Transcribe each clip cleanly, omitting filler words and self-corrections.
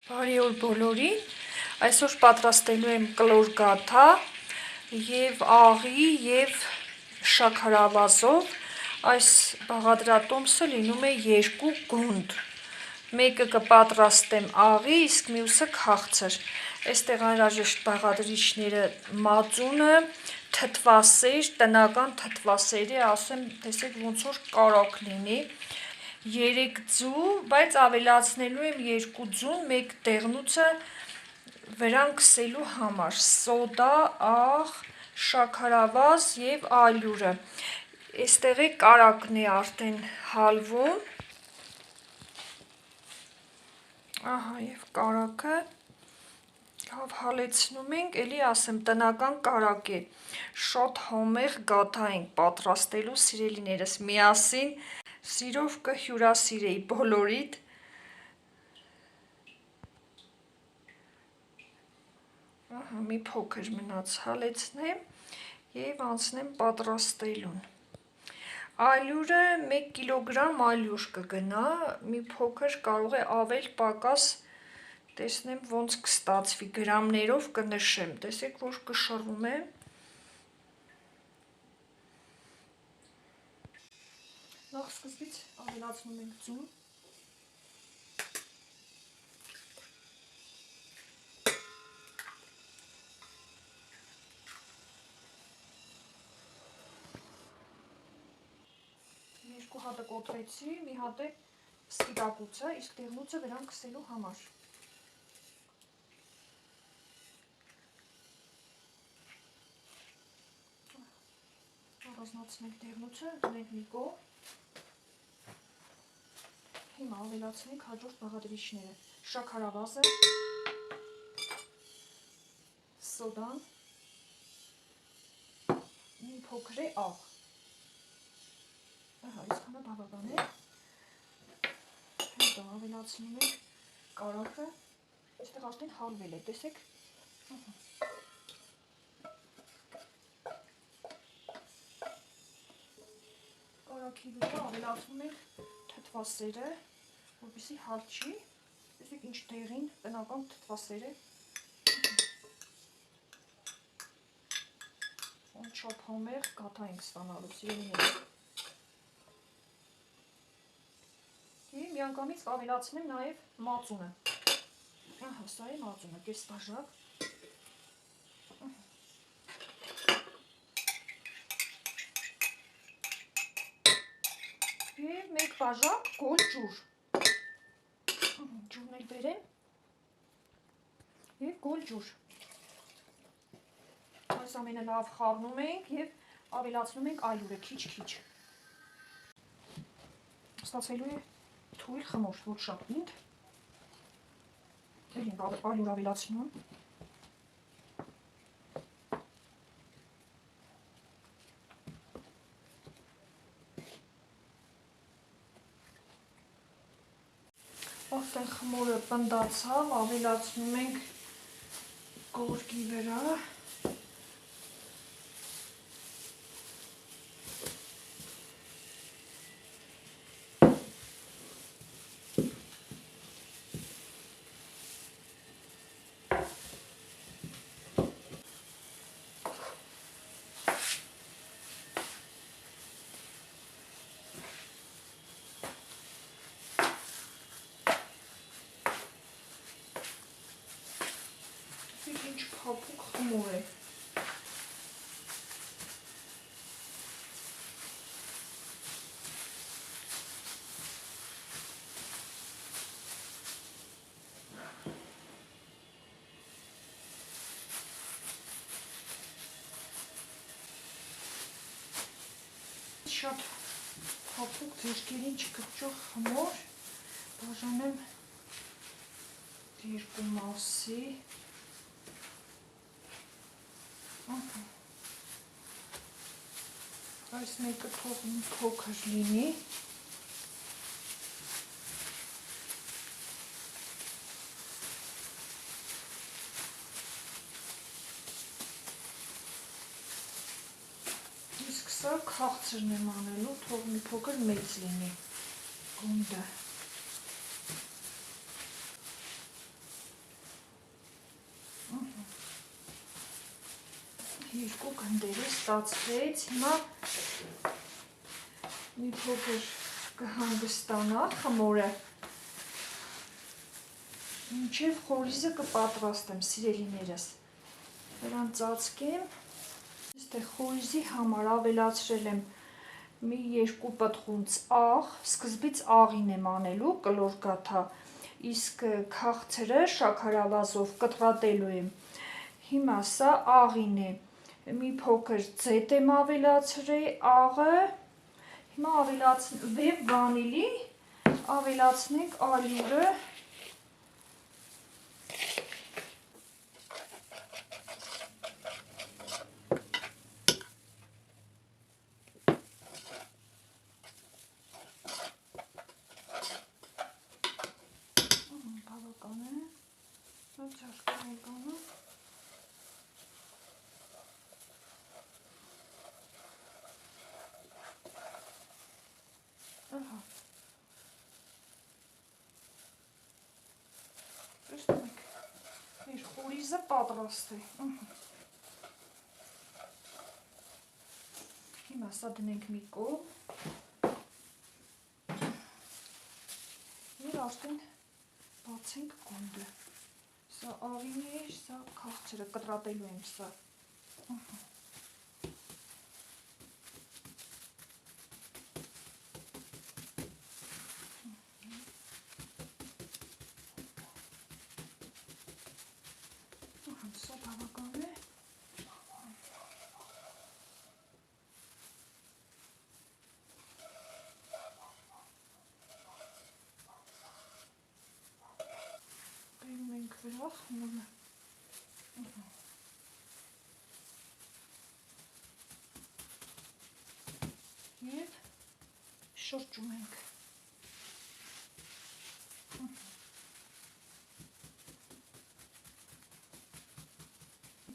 Բարի օր բոլորին, այսօր պատրաստելու եմ կլոր գաթա և աղի և շաքարավազով, այս բաղադրատոմսը լինում է 2 գունդ, մեկը կպատրաստեմ աղի, իսկ մյուսը քաղցր, այստեղ անհրաժեշտ բաղադրիչները մածունը, թթվասեր, տնական թթվասեր է, ասեմ, տեսեք ոնց որ կարագ լինի, 3 ձու, բայց ավելացնելու եմ 2 ձուն, մեկ դեղնուցը վրան քսելու համար, սոդա, աղ, շաքարավազ և ալյուրը, այստեղ է կարագն է արդեն հալվում, ահա և կարագը, հալեցնում ենք, էլի ասեմ, տնական կարագ է, շատ համեղ գաթա ենք պատրաստելու սիրելիներս, միասին սիրով կհյուրասիրեի բոլորիդ, մի փոքր մնաց հալեցնեմ և անցնեմ պատրաստելուն, ալյուրը 1 կիլոգրամ ալյուր կգնա, մի փոքր կարող է ավել պակաս, տեսնեմ ոնց կստացվի, գրամներով կնշեմ, տեսեք որ կշռում է, նախ սկզբից ավելացնում ենք ձուն, երկու հատը կոտրեցի, մի հատ է սպիտակուցը, իսկ դեղնուցը վրան քսելու համար, առանձնացնենք դեղնուցը, դնենք մի կողմ, հիմա ավելացնենք հաջորդ բաղադրիչները, շաքարավազը, սոդան, մի փոքր է աղ, ահա այսքանը բավական է, հետո ավելացնում ենք կարագը, այստեղ արդեն հալվել է, տեսեք, կարագի վրա ավելացնում ենք թթվասերը, որպեսզի հալչի, տեսեք ինչ դեղին տնական թթվասեր է, շատ համեղ գաթա ենք ստանալու սիրելիներ, և միանգամից ավելացնեմ նաև մածունը, ահա սա է մածունը, կես բաժակ, և 1 բաժակ գոլ ջուր, ջուրն էլ բերեմ, և գոլ ջուր, այս ամենը լավ խառնում ենք և ավելացնում ենք ալյուրը քիչ-քիչ, ստացվելու է թույլ խմոր, ոչ շատ պինդ, էլ ենք ալյուր ավելացնում, արդեն խմորը պնդացավ, ավելացնում ենք գորգի վրա, ինչ փափուկ խմոր է, շատ փափուկ ձերքերին չկպչող խմոր, բաժանեմ 2 մասի, այս մեկը թող մի փոքր լինի, իսկ սա քաղցրն եմ անելու, թող մի փոքր մեծ լինի գունդը, երկու գնդերի ստացվեց, հիմա մի փոքր կհանգստանա խմորը, մինչև խորիզը կպատրաստեմ, սիրելիներս, նրան ծածկեմ, այստեղ խորիզի համար ավելացրել եմ մի 2 պտղունց աղ, սկզբից աղին եմ անելու, կլոր գաթա, իսկ քաղցրը շաքարավազով կտրատելու եմ, հիմա սա աղին է, մի փոքր ձետ եմ ավելացրել աղը, հիմա ավելացնեմ վանիլի, ավելացնենք ալյուրը, մեր խորիզը պատրաստ է, հիմա սա դնենք մի կողմ, և արդեն բացենք գունդը, սա աղին է, սա քաղցրը, կտրատելու եմ սա, սա բավական է, բերում ենք վրա խմորը, և շրջում ենք,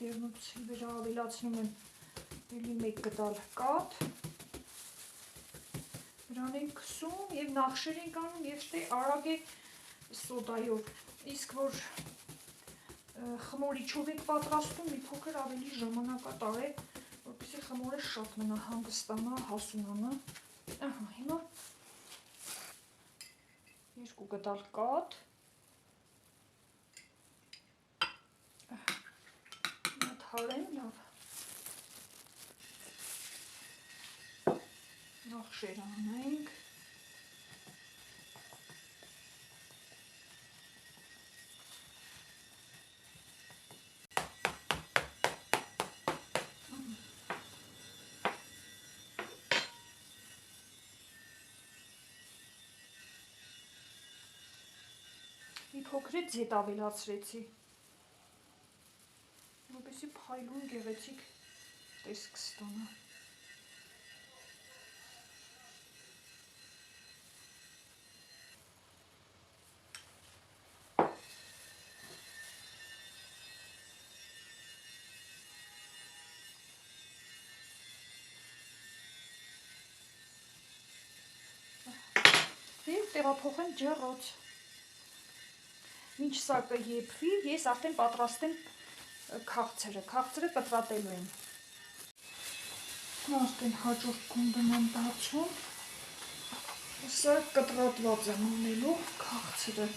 դեղնուցի վրա ավելացնում եմ էլի 1 գդալ կաթ, վրան ենք քսում և նախշեր ենք անում և թե արագ է սոդայով, իսկ որ խմորիչով եք պատրաստում, մի փոքր ավելի ժամանակատար է, որպեսզի խմորը շատ մնա, հանգստանա, հասունանա, հիմա 2 գդալ կաթ, հարեմ լավ, նախշեր անենք, մի փոքր ձետ ավելացրեցի, որպեսզի փայլուն գեղեցիկ տեսք ստանա, և տեղափոխեմ ջեռոց, մինչ սա կեփվի, ես արդեն պատրաստեմ քաղցրը կտրատելու եմ, արդեն հաջորդ գունդն եմ բացում, սա կտրատված եմ անելու քաղցրը,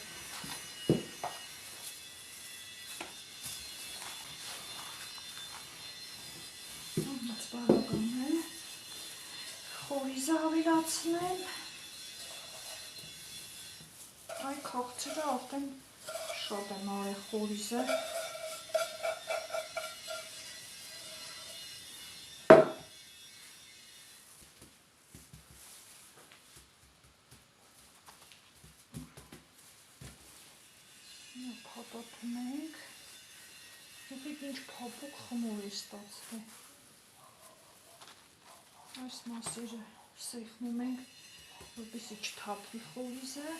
բավական է, խորիզը ավելացնեմ, այ քաղցրը արդեն շատ եմ արել խորիզը, փաթաթում ենք, եկեք ինչ փափուկ խմոր է ստացվել, այս մասերը սեղմում ենք, որպեսզի չթափվի խորիզը,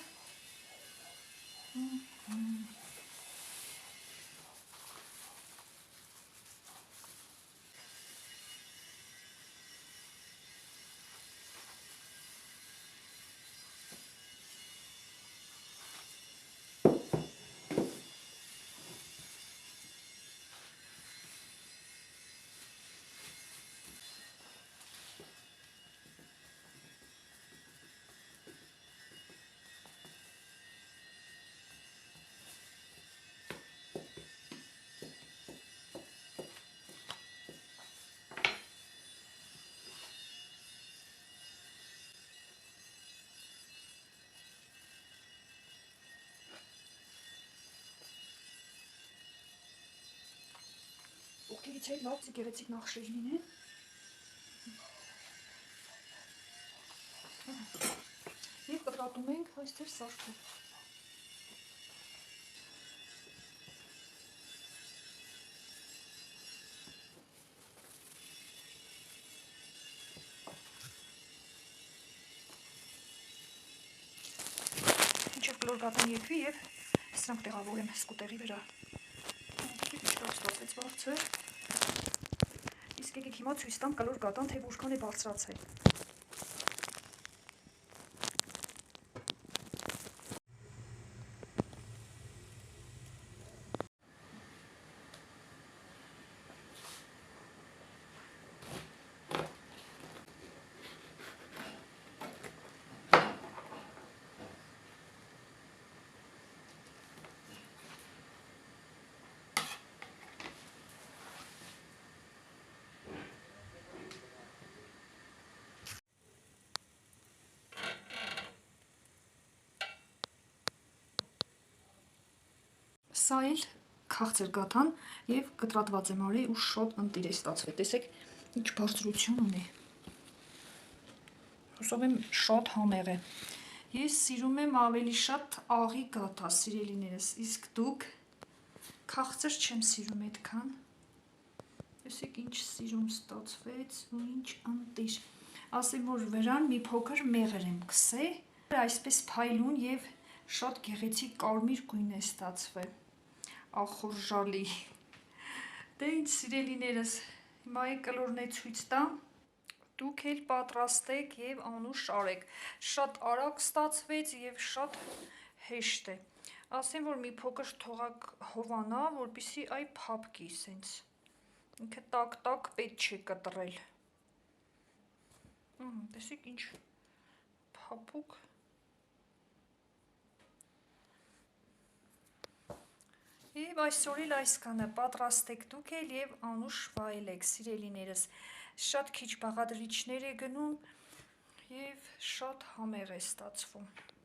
Այդտեղից էլ լավ գեղեցիկ նախշեր լինեն։ Եվ կտրատում ենք այստեղ սարքով։ Ինչև կլոր գատան երկվի և սրանք տեղավորեմ սկուտերի վրա։ Ինչքան ստացվեց բարձր։ Իսկ եկեք հիմա ցույց տամ կլոր գատան, թե որքան է բարձրացել։ Սա էլ քաղցր գաթան և կտրատված եմ արի ու շոտ ընտիր է ստացվել, տեսեք ինչ բարձրություն ունի, հուսով եմ շոտ համեղ է, ես սիրում եմ ավելի շատ աղի գաթա սիրելիներս, իսկ դուք քաղցր չեմ սիրում այդքան, տեսեք ինչ սիրուն ստացվեց ու ինչ ընտիր, ասեմ որ վրան մի փոքր մեղր եմ քսել, այսպես փայլուն և շոտ գեղեցիկ կարմիր գույն է ստացվել, ախորժալի, դե ինչ սիրելիներս, հիմա է կլորն է ցույց տամ, դուք էլ պատրաստեք և անուշ արեք, շատ արագ ստացվեց և շատ հեշտ է, ասեմ որ մի փոքր թողակ հովանա, որպեսզի այ փափկի սենց, ինքը տակ-տակ պետք չէ կտրել, տեսեք ինչ փափուկ, Եվ այսօր էլ այսքանը, պատրաստեք դուք էլ և անուշ վայելեք, սիրելիներս, շատ քիչ բաղադրիչներ է գնում և շատ համեղ է ստացվում։